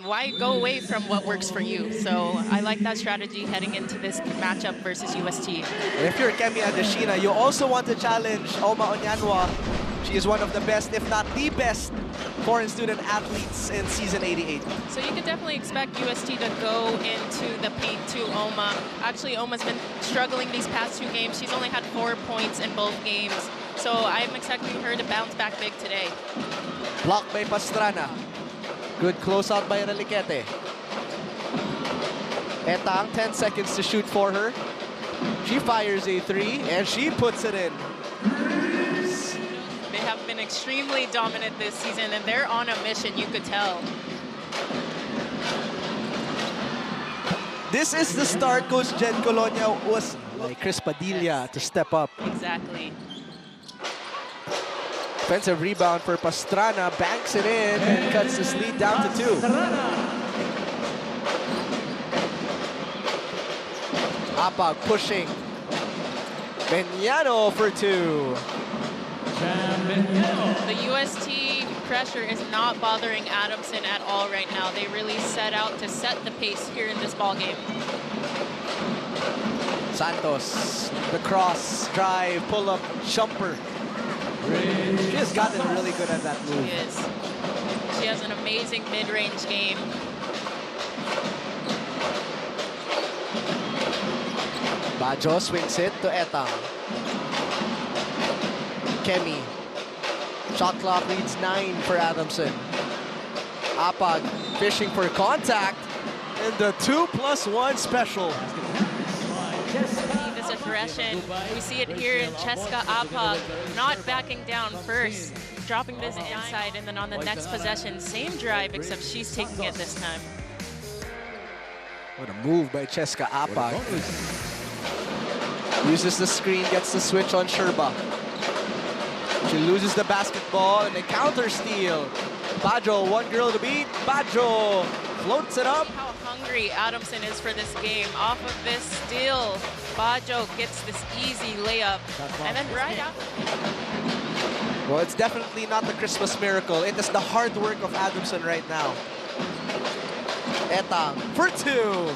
why go away from what works for you? So I like that strategy heading into this matchup versus UST. And if you're Kemi Adeshina, you also want to challenge Oma Onyanwa. She is one of the best, if not the best, foreign student athletes in season 88. So you could definitely expect UST to go into the paint to Oma. Actually, Oma's been struggling these past 2 games. She's only had 4 points in both games. So I'm expecting her to bounce back big today. Blocked by Pastrana. Good close out by Reliquete. Etang, 10 seconds to shoot for her. She fires a 3 and she puts it in. They have been extremely dominant this season, and they're on a mission, you could tell. This is the start Coach Jen Colonia was like Chris Padilla to step up. Exactly. Offensive rebound for Pastrana, banks it in and cuts this lead down to 2. Apag pushing. Benyano for 2. The UST pressure is not bothering Adamson at all right now. They really set out to set the pace here in this ball game. Santos, the cross, drive, pull up, jumper. She has gotten really good at that move. She is. She has an amazing mid-range game. Bajo swings it to Etang. Kemi. Shot clock reads 9 for Adamson. Apag fishing for contact. And the 2+1 special. This aggression, we see it here in Cheska Apag, not backing down first, dropping this inside, and then on the next possession, same drive, except she's taking it this time. What a move by Cheska Apag. Uses the screen, gets the switch on Sherba. She loses the basketball and a counter steal. Bajo, 1 girl to beat. Bajo floats it up. How hungry Adamson is for this game. Off of this steal, Bajo gets this easy layup. And then right after. Well, it's definitely not the Christmas miracle. It is the hard work of Adamson right now. Etang for 2.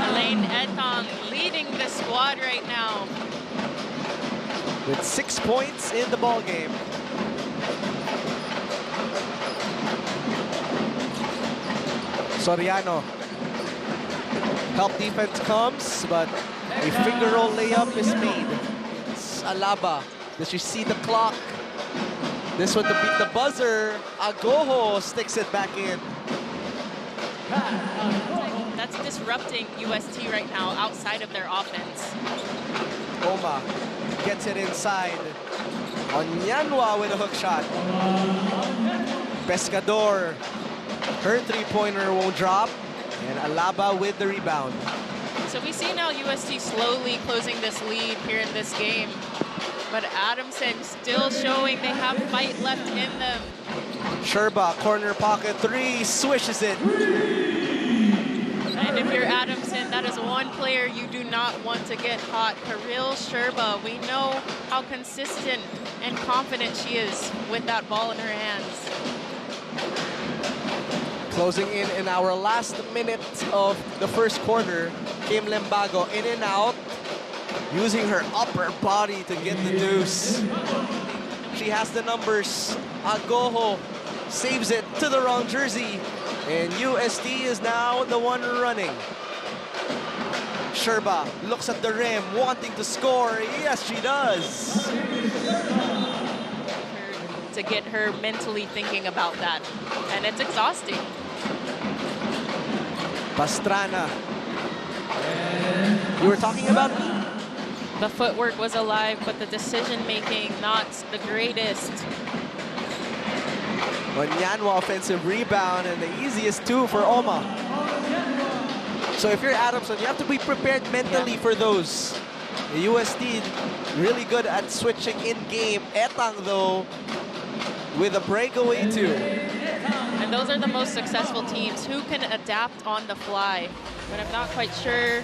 Elaine Etang leading the squad right now. With 6 points in the ball game. Soriano. Help defense comes, but a finger roll layup is made. It's Alaba. Does she see the clock? This one to beat the buzzer. Agoho sticks it back in. That's disrupting UST right now outside of their offense. Oma gets it inside. Onyanwa with a hook shot. Pescador. Her 3-pointer won't drop. And Alaba with the rebound. So we see now UST slowly closing this lead here in this game. But Adamson still showing they have fight left in them. Sherba, corner pocket 3, swishes it. And if you're Adamson, that is one player you do not want to get hot. Kirill Sherba, we know how consistent and confident she is with that ball in her hands. Closing in our last minute of the first quarter, Kim Lembago in and out, using her upper body to get the deuce. She has the numbers. Agoho saves it to the wrong jersey. And UST is now the one running. Sherba looks at the rim, wanting to score. Yes, she does. To get her mentally thinking about that. And it's exhausting. Pastrana. You were talking about? The footwork was alive, but the decision-making not the greatest. Onyanwa offensive rebound and the easiest 2 for Oma. So if you're Adamson, you have to be prepared mentally for those. The UST really good at switching in game. Etang though with a breakaway 2. And those are the most successful teams who can adapt on the fly. But I'm not quite sure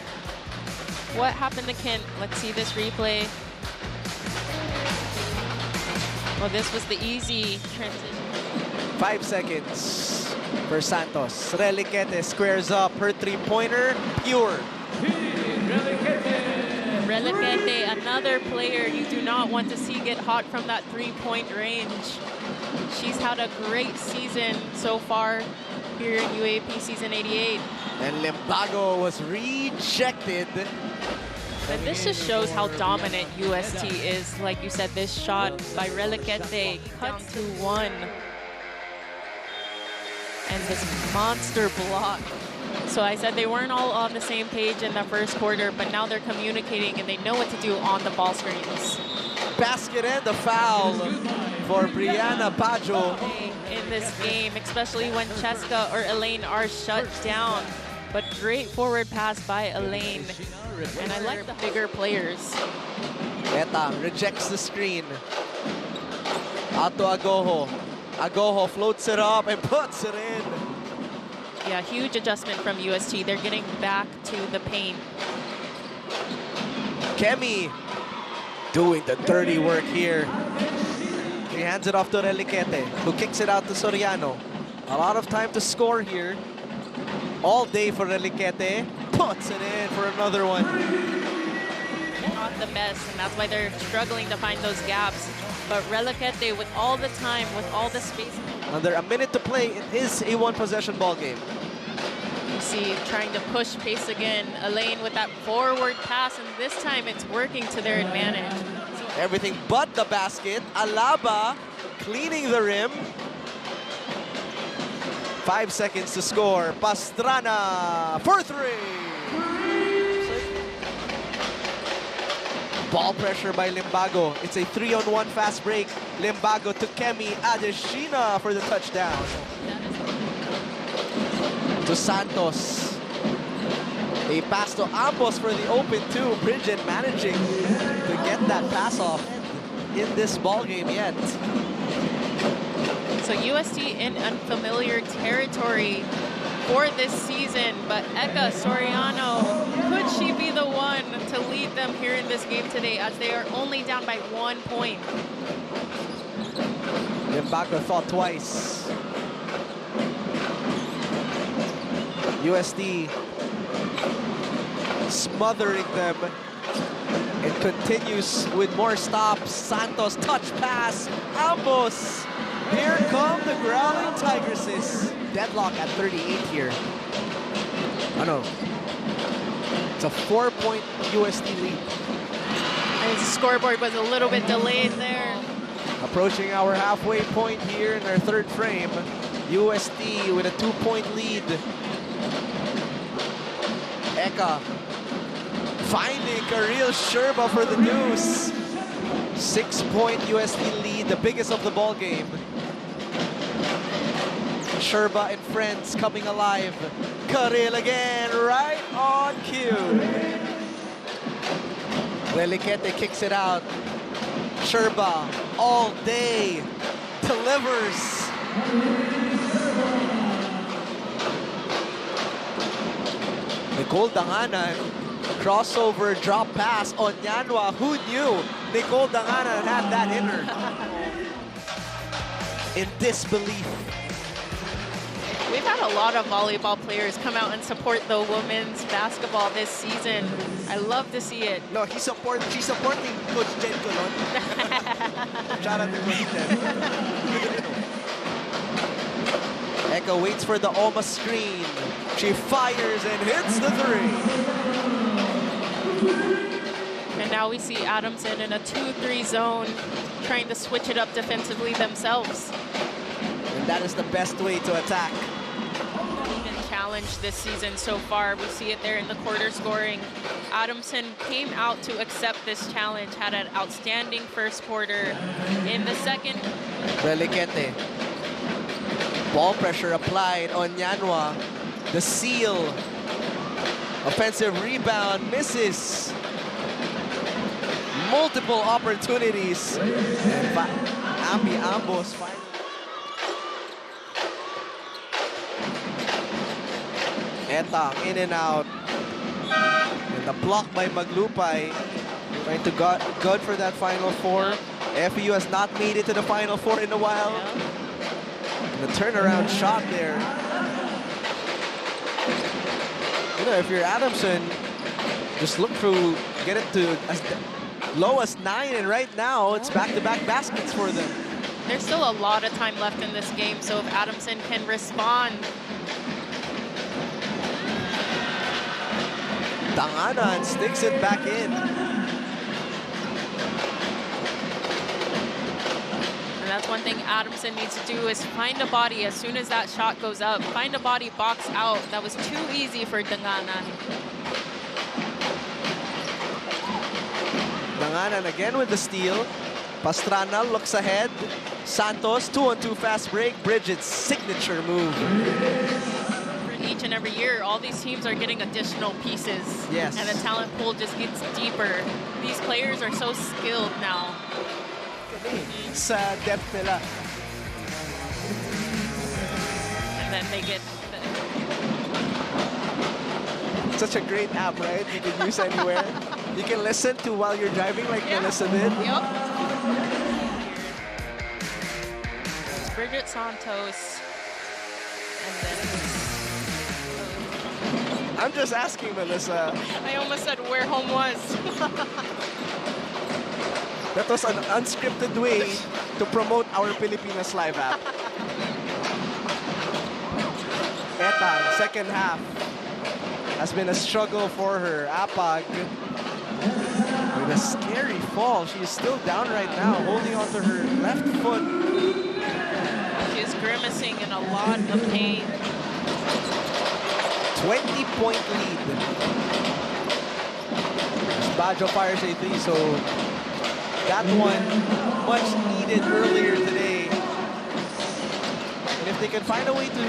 what happened to Kent. Let's see this replay. Well, this was the easy transition. 5 seconds for Santos. Reliquete squares up her three-pointer, pure. Reliquete, another player you do not want to see get hot from that three-point range. She's had a great season so far here in UAAP season 88. And Limbago was rejected. And this just shows how dominant UST is. Like you said, this shot by Reliquete cut to 1. And this monster block. So I said they weren't all on the same page in the first quarter, but now they're communicating and they know what to do on the ball screens. Basket and the foul for Brianna Baggio. In this game, especially when Cheska or Elaine are shut down. But great forward pass by Elaine. And I like the bigger players. Eta rejects the screen. Out to Agoho. Agoho floats it up and puts it in. Yeah, huge adjustment from UST. They're getting back to the paint. Kemi doing the dirty work here. He hands it off to Reliquete, who kicks it out to Soriano. A lot of time to score here. All day for Reliquete. Puts it in for another one. Not the best, and that's why they're struggling to find those gaps. But Reliquete, with all the time, with all the space. Under a minute to play, it is a one-possession ball game. You see, trying to push pace again. Elaine with that forward pass, and this time it's working to their advantage. Everything but the basket. Alaba cleaning the rim. 5 seconds to score. Pastrana for 3. Ball pressure by Limbago. It's a 3-on-1 fast break. Limbago to Kemi Adeshina for the touchdown. To Santos. A pass to Ambos for the open two. Bridget managing to get that pass off in this ball game yet. So UST in unfamiliar territory for this season, but Eka Soriano, could she be the one to lead them here in this game today as they are only down by 1 point? Limbago thought twice. USD smothering them. It continues with more stops. Santos touch pass. Ambos. Here come the Growling Tigresses. Deadlock at 38 here. Oh no. It's a 4-point USD lead. And the scoreboard was a little bit delayed there. Approaching our halfway point here in our third frame. USD with a 2-point lead. Eka finding a real Sherba for the deuce. 6-point USD lead, the biggest of the ball game. Sherba and friends coming alive. Karel again, right on cue. Reliquete kicks it out. Sherba all day delivers. Nicole Danganan, crossover drop pass on Yanwa. Who knew Nicole Danganan had that in her? In disbelief. We've had a lot of volleyball players come out and support the women's basketball this season. I love to see it. No, she's supporting Coach Jen Colon. Shout out to Coach Jen. Eka waits for the Oma screen. She fires and hits the 3. And now we see Adamson in a 2-3 zone, trying to switch it up defensively themselves. And that is the best way to attack. Challenge this season so far. We see it there in the quarter scoring. Adamson came out to accept this challenge, had an outstanding first quarter. In the second, Reliquete. Ball pressure applied on Yanwa. The seal. Offensive rebound misses. Multiple opportunities. And Ambi Ambos finally. Eta in and out. And the block by Maglupay. Trying to go for that Final Four. FEU has not made it to the Final Four in a while. The turnaround shot there. You know, if you're Adamson, just look to get it to as low as 9, and right now it's back-to-back baskets for them. There's still a lot of time left in this game, so if Adamson can respond. Tanganan sticks it back in. And that's one thing Adamson needs to do is find a body as soon as that shot goes up. Find a body, box out. That was too easy for Tanganan. Tanganan again with the steal. Pastrana looks ahead. Santos, 2-on-2 fast break. Bridget's signature move. For each and every year, all these teams are getting additional pieces. Yes. And the talent pool just gets deeper. These players are so skilled now. Sa depth nila. And then they get... Such a great app, right? You can use anywhere. You can listen to while you're driving like Melissa did. Yep. It's Bridget Santos. And then... I'm just asking, Melissa. I almost said where home was. That was an unscripted way to promote our Pilipinas Live app. Eta, second half, has been a struggle for her. Apag, with a scary fall. She is still down right now, holding onto her left foot. She's grimacing in a lot of pain. 20-point lead. Bajo fires a 3, so that one much needed earlier today. And if they can find a way to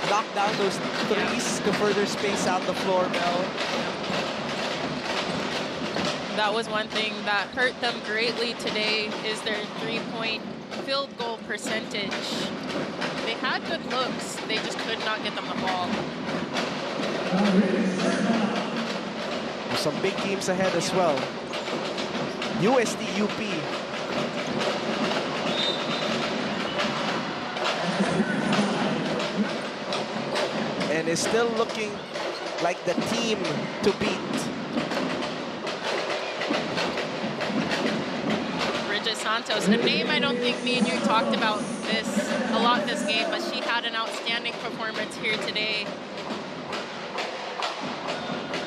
knock down those threes to further space out the floor, Mel. That was one thing that hurt them greatly today is their three-point field goal percentage. They had good looks, they just could not get them the ball. There's some big teams ahead as well. UST UP. And is still looking like the team to beat. Bridget Santos, a name I don't think me and you talked about this a lot this game, but she had an outstanding performance here today.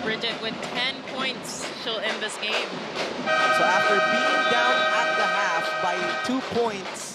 Bridget with 10 points, she'll end this game. So after being down at the half by 2 points,